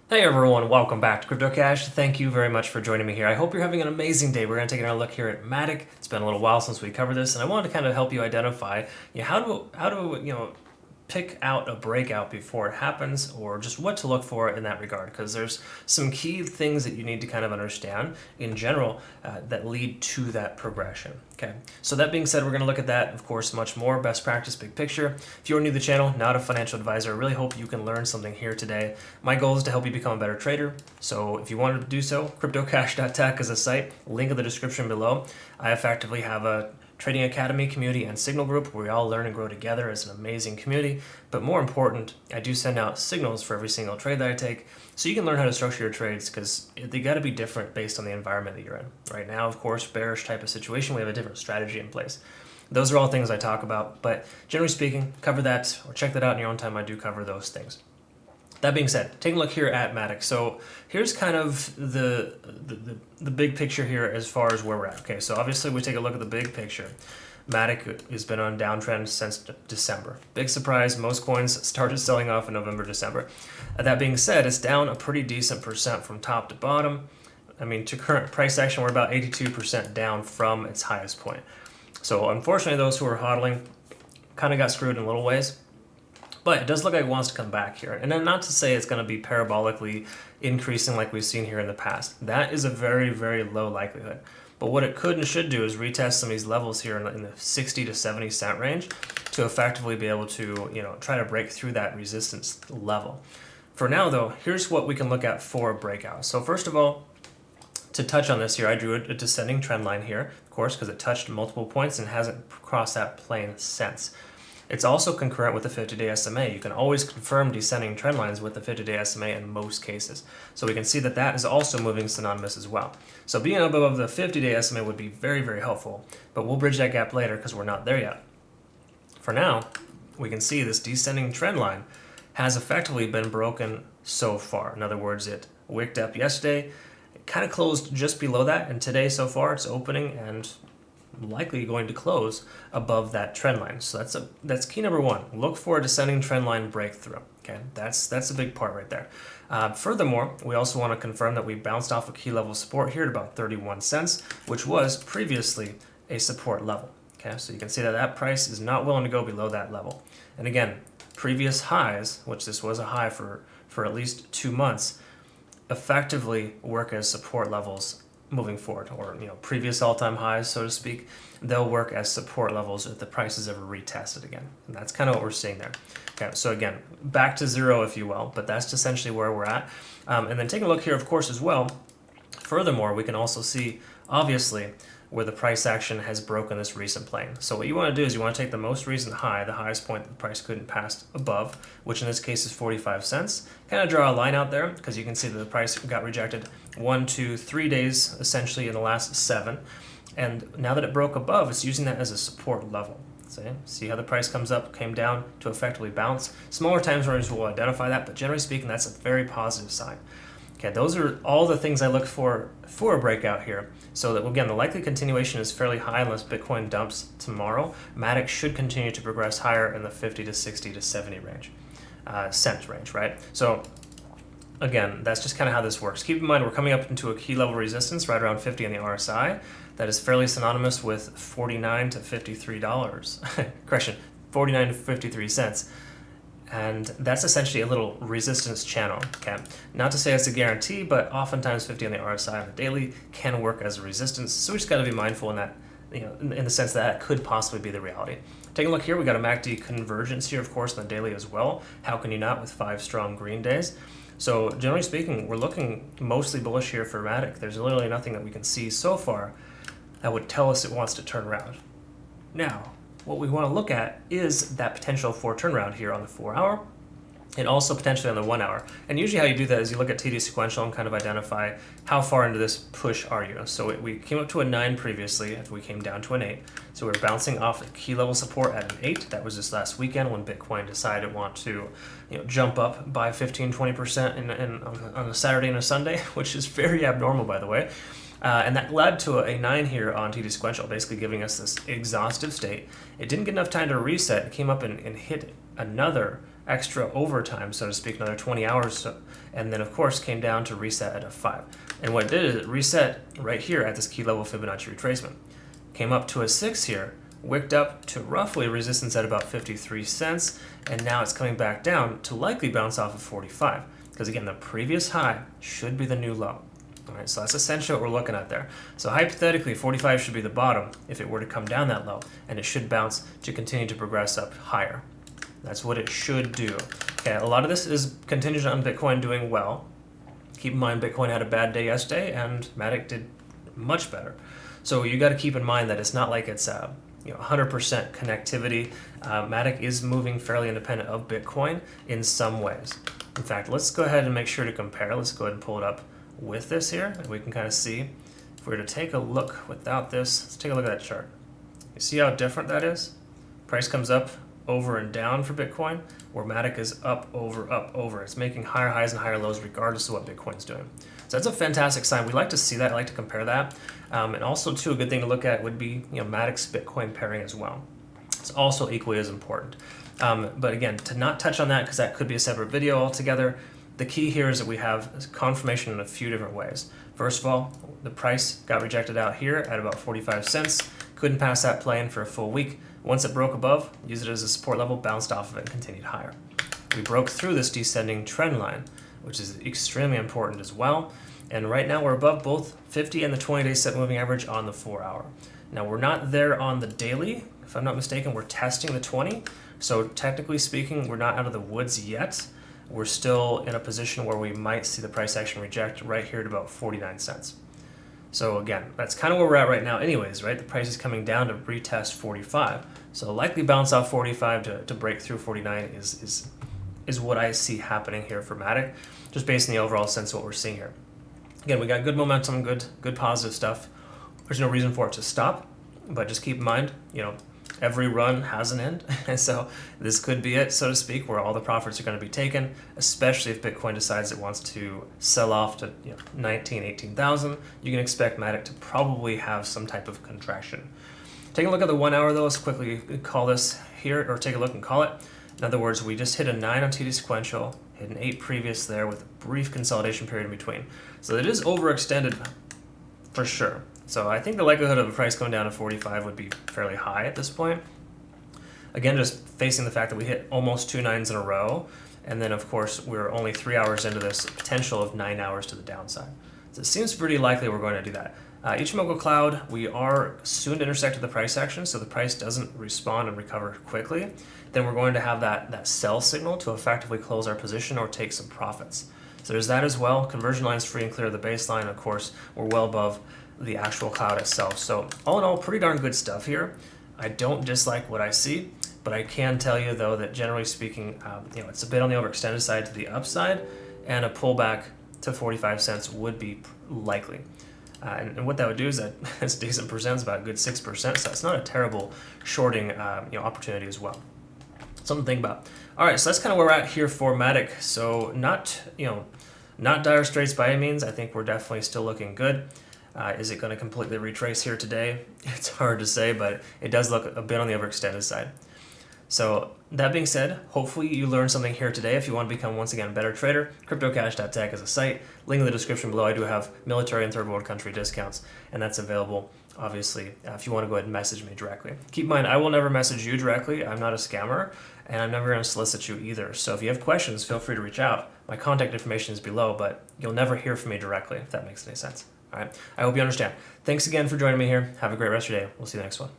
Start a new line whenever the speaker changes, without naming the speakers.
Hey everyone, welcome back to CryptoCache. Thank you very much for joining me here. I hope you're having an amazing day. We're going to take another look here at Matic. It's been a little while since we covered this, and I wanted to kind of help you identify how to pick out a breakout before it happens, or just what to look for in that regard, because there's some key things that you need to kind of understand in general that lead to that progression. Okay, so that being said, we're going to look at that, of course, much more, best practice, big picture. If you're new to the channel, not a financial advisor, I really hope you can learn something here today. My goal is to help you become a better trader, so if you wanted to do so, CryptoCache.tech is a site, link in the description below. I effectively have a Trading Academy community and signal group where we all learn and grow together as an amazing community. But more important, I do send out signals for every single trade that I take so you can learn how to structure your trades, because they got to be different based on the environment that you're in. Right now, of course, bearish type of situation, we have a different strategy in place. Those are all things I talk about, but generally speaking, cover that or check that out in your own time. I do cover those things. That being said, take a look here at Madic. So here's kind of the big picture here as far as where we're at. Okay, so obviously we take a look at the big picture. Matic has been on downtrend since December. Big surprise, most coins started selling off in November, December. That being said, it's down a pretty decent percent from top to bottom. I mean, to current price action, we're about 82% down from its highest point. So unfortunately, those who are hodling kind of got screwed in little ways. But it does look like it wants to come back here. And then not to say it's going to be parabolically increasing like we've seen here in the past. That is a very, very low likelihood. But what it could and should do is retest some of these levels here in the 60 to 70 cent range to effectively be able to, try to break through that resistance level. For now, though, here's what we can look at for a breakout. So first of all, to touch on this here, I drew a descending trend line here, of course, because it touched multiple points and hasn't crossed that plane since. It's also concurrent with the 50-day SMA. You can always confirm descending trend lines with the 50-day SMA in most cases. So we can see that that is also moving synonymous as well. So being above the 50-day SMA would be very, very helpful, but we'll bridge that gap later because we're not there yet. For now, we can see this descending trend line has effectively been broken so far. In other words, it wicked up yesterday, it kind of closed just below that, and today so far it's opening and likely going to close above that trend line. So that's key number one. Look for a descending trend line breakthrough. Okay, that's a big part right there. Furthermore, we also want to confirm that we bounced off a key level support here at about 31 cents, which was previously a support level. Okay, so you can see that that price is not willing to go below that level. And again, previous highs, which this was a high for at least 2 months, effectively work as support levels moving forward, or previous all-time highs, so to speak. They'll work as support levels if the price is ever retested again, and that's kind of what we're seeing there. Okay, so again, back to zero, if you will, but that's essentially where we're at. And then taking a look here, of course, as well. Furthermore, we can also see, obviously, where the price action has broken this recent plane. So what you want to do is you want to take the most recent high, the highest point that the price couldn't pass above, which in this case is 45 cents. Kind of draw a line out there because you can see that the price got rejected 1, 2, 3 days essentially in the last 7. And now that it broke above, it's using that as a support level. See how the price comes up, came down to effectively bounce. Smaller time frames will identify that, but generally speaking, that's a very positive sign. Okay, those are all the things I look for a breakout here. So that, again, the likely continuation is fairly high unless Bitcoin dumps tomorrow. Matic should continue to progress higher in the 50 to 60 to 70 range, cent range, right? So again, that's just kind of how this works. Keep in mind, we're coming up into a key level resistance right around 50 on the RSI. That is fairly synonymous with $49 to $53. Correction, 49 to 53 cents. And that's essentially a little resistance channel. Okay, not to say it's a guarantee, but oftentimes 50 on the RSI on the daily can work as a resistance. So we just got to be mindful in that, in the sense that it could possibly be the reality. Taking a look here, we got a MACD convergence here, of course, on the daily as well. How can you not with 5 strong green days? So generally speaking, we're looking mostly bullish here for Matic. There's literally nothing that we can see so far that would tell us it wants to turn around. Now, what we want to look at is that potential for turnaround here on the 4-hour and also potentially on the 1-hour. And usually how you do that is you look at TD sequential and kind of identify how far into this push are you. So we came up to a 9 previously, we came down to an 8. So we're bouncing off a key level support at an 8. That was this last weekend when Bitcoin decided it want to jump up by 15-20% on a Saturday and a Sunday, which is very abnormal, by the way. And that led to a 9 here on TD sequential, basically giving us this exhaustive state. It didn't get enough time to reset. It came up and hit another extra overtime, so to speak, another 20 hours, and then of course came down to reset at a 5. And what it did is it reset right here at this key level Fibonacci retracement. Came up to a 6 here, wicked up to roughly resistance at about 53 cents, and now it's coming back down to likely bounce off of 45, because again, the previous high should be the new low. All right, so that's essentially what we're looking at there. So hypothetically, 45 should be the bottom if it were to come down that low, and it should bounce to continue to progress up higher. That's what it should do. Okay, a lot of this is contingent on Bitcoin doing well. Keep in mind, Bitcoin had a bad day yesterday, and Matic did much better. So you got to keep in mind that it's not like it's 100% connectivity. Matic is moving fairly independent of Bitcoin in some ways. In fact, let's go ahead and make sure to compare. Let's go ahead and pull it up with this here, and we can kind of see. If we were to take a look without this, let's take a look at that chart. You see how different that is? Price comes up, over and down for Bitcoin, where Matic is up, over. It's making higher highs and higher lows regardless of what Bitcoin's doing. So that's a fantastic sign. We like to see that. I like to compare that. And also, too, a good thing to look at would be Matic's Bitcoin pairing as well. It's also equally as important. But again, to not touch on that because that could be a separate video altogether, the key here is that we have confirmation in a few different ways. First of all, the price got rejected out here at about 45 cents. Couldn't pass that plane for a full week. Once it broke above, used it as a support level, bounced off of it, and continued higher. We broke through this descending trend line, which is extremely important as well. And right now we're above both 50 and the 20-day set moving average on the 4-hour. Now we're not there on the daily. If I'm not mistaken, we're testing the 20. So technically speaking, we're not out of the woods yet. We're still in a position where we might see the price action reject right here at about 49 cents. So again, that's kind of where we're at right now anyways, right? The price is coming down to retest 45. So likely bounce off 45 to break through 49 is what I see happening here for Matic, just based on the overall sense of what we're seeing here. Again, we got good momentum, good positive stuff. There's no reason for it to stop, but just keep in mind, every run has an end. And so this could be it, so to speak, where all the profits are going to be taken, especially if Bitcoin decides it wants to sell off to 19, 18,000. You can expect Matic to probably have some type of contraction. Take a look at the 1 hour though. Let's quickly call this here, or take a look and call it. In other words, we just hit a 9 on TD sequential, hit an 8 previous there with a brief consolidation period in between. So it is overextended for sure. So I think the likelihood of a price going down to 45 would be fairly high at this point. Again, just facing the fact that we hit almost 2 9s in a row, and then of course we're only 3 hours into this potential of 9 hours to the downside. So it seems pretty likely we're going to do that. Ichimoku Cloud, we are soon to intersect with the price action, so the price doesn't respond and recover quickly. Then we're going to have that sell signal to effectively close our position or take some profits. So there's that as well. Conversion line's free and clear of the baseline. Of course, we're well above the actual cloud itself. So all in all, pretty darn good stuff here. I don't dislike what I see, but I can tell you though that generally speaking, it's a bit on the overextended side to the upside, and a pullback to 45 cents would be likely. And what that would do is that it's decent percent, about a good 6%, so it's not a terrible shorting opportunity as well. Something to think about. All right, so that's kind of where we're at here for Matic. So not dire straits by any means. I think we're definitely still looking good. Is it going to completely retrace here today? It's hard to say, but it does look a bit on the overextended side. So that being said, hopefully you learned something here today. If you want to become, once again, a better trader, CryptoCache.tech is a site. Link in the description below. I do have military and third world country discounts, and that's available, obviously, if you want to go ahead and message me directly. Keep in mind, I will never message you directly. I'm not a scammer, and I'm never going to solicit you either. So if you have questions, feel free to reach out. My contact information is below, but you'll never hear from me directly, if that makes any sense. All right. I hope you understand. Thanks again for joining me here. Have a great rest of your day. We'll see you next one.